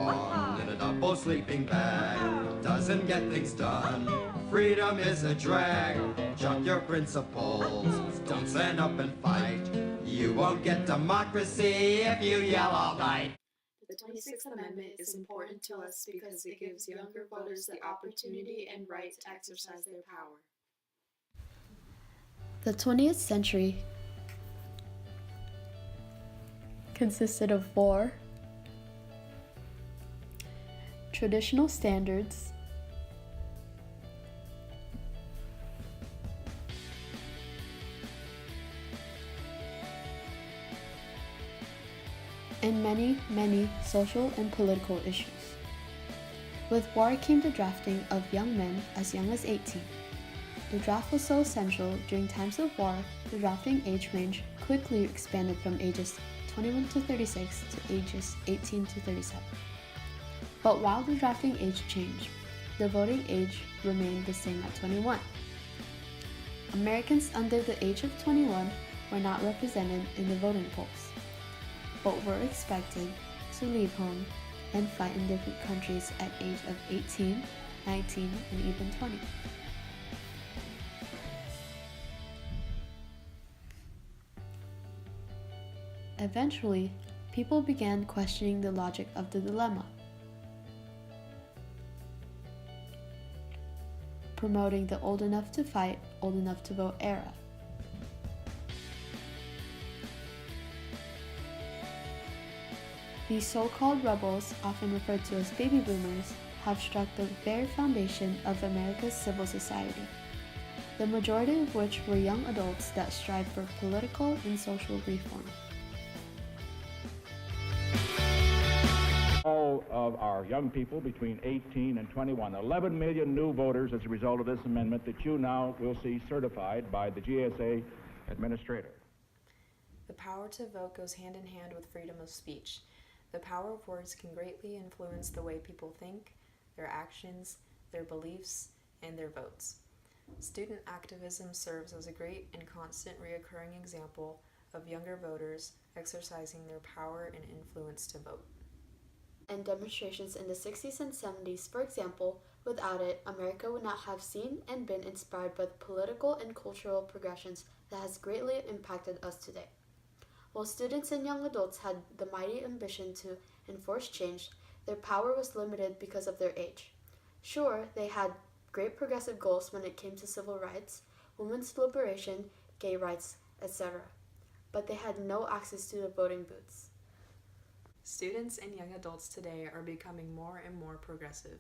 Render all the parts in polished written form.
on in a double sleeping bag doesn't get things done. Freedom is a drag. Chuck your principles. Don't stand up and fight. You won't get democracy if you yell all night. The 26th Amendment is important to us because it gives younger voters the opportunity and right to exercise their power. The 20th century consisted of war, traditional standards, and many, many social and political issues. With war came the drafting of young men as young as 18. The draft was so essential during times of war, the drafting age range quickly expanded from ages 21 to 36 to ages 18 to 37. But while the drafting age changed, the voting age remained the same at 21. Americans under the age of 21 were not represented in the voting polls, but were expected to leave home and fight in different countries at age of 18, 19, and even 20. Eventually, people began questioning the logic of the dilemma, promoting the old enough to fight, old enough to vote era. These so-called rebels, often referred to as baby boomers, have struck the very foundation of America's civil society, the majority of which were young adults that strive for political and social reform. All of our young people between 18 and 21, 11 million new voters as a result of this amendment that you now will see certified by the GSA administrator. The power to vote goes hand in hand with freedom of speech. The power of words can greatly influence the way people think, their actions, their beliefs, and their votes. Student activism serves as a great and constant reoccurring example of younger voters exercising their power and influence to vote. And demonstrations in the 60s and 70s, for example, without it, America would not have seen and been inspired by the political and cultural progressions that has greatly impacted us today. While students and young adults had the mighty ambition to enforce change, their power was limited because of their age. Sure, they had great progressive goals when it came to civil rights, women's liberation, gay rights, etc., but they had no access to the voting booths. Students and young adults today are becoming more and more progressive.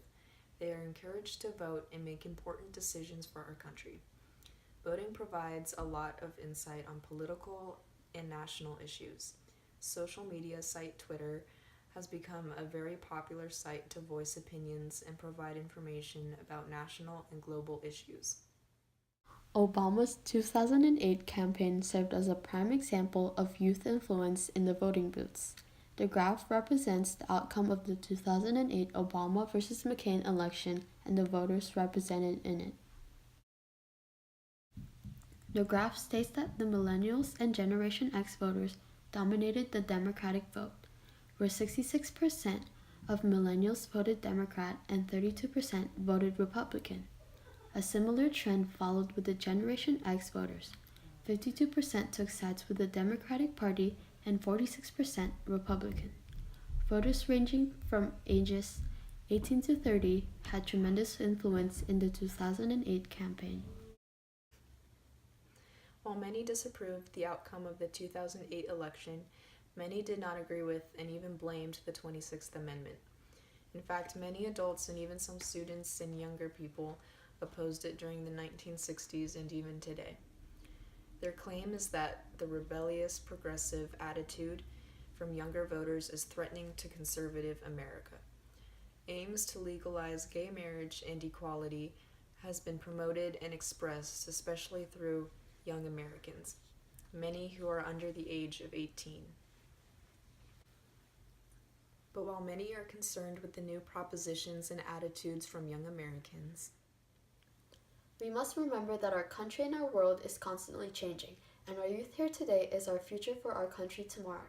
They are encouraged to vote and make important decisions for our country. Voting provides a lot of insight on political and national issues. Social media site Twitter has become a very popular site to voice opinions and provide information about national and global issues. Obama's 2008 campaign served as a prime example of youth influence in the voting booths. The graph represents the outcome of the 2008 Obama versus McCain election and the voters represented in it. The graph states that the millennials and Generation X voters dominated the Democratic vote, where 66% of millennials voted Democrat and 32% voted Republican. A similar trend followed with the Generation X voters. 52% took sides with the Democratic Party and 46% Republican. Voters ranging from ages 18 to 30 had tremendous influence in the 2008 campaign. While many disapproved the outcome of the 2008 election, many did not agree with and even blamed the 26th Amendment. In fact, many adults and even some students and younger people opposed it during the 1960s and even today. Their claim is that the rebellious, progressive attitude from younger voters is threatening to conservative America. Aims to legalize gay marriage and equality has been promoted and expressed, especially through young Americans, many who are under the age of 18. But while many are concerned with the new propositions and attitudes from young Americans, we must remember that our country and our world is constantly changing, and our youth here today is our future for our country tomorrow.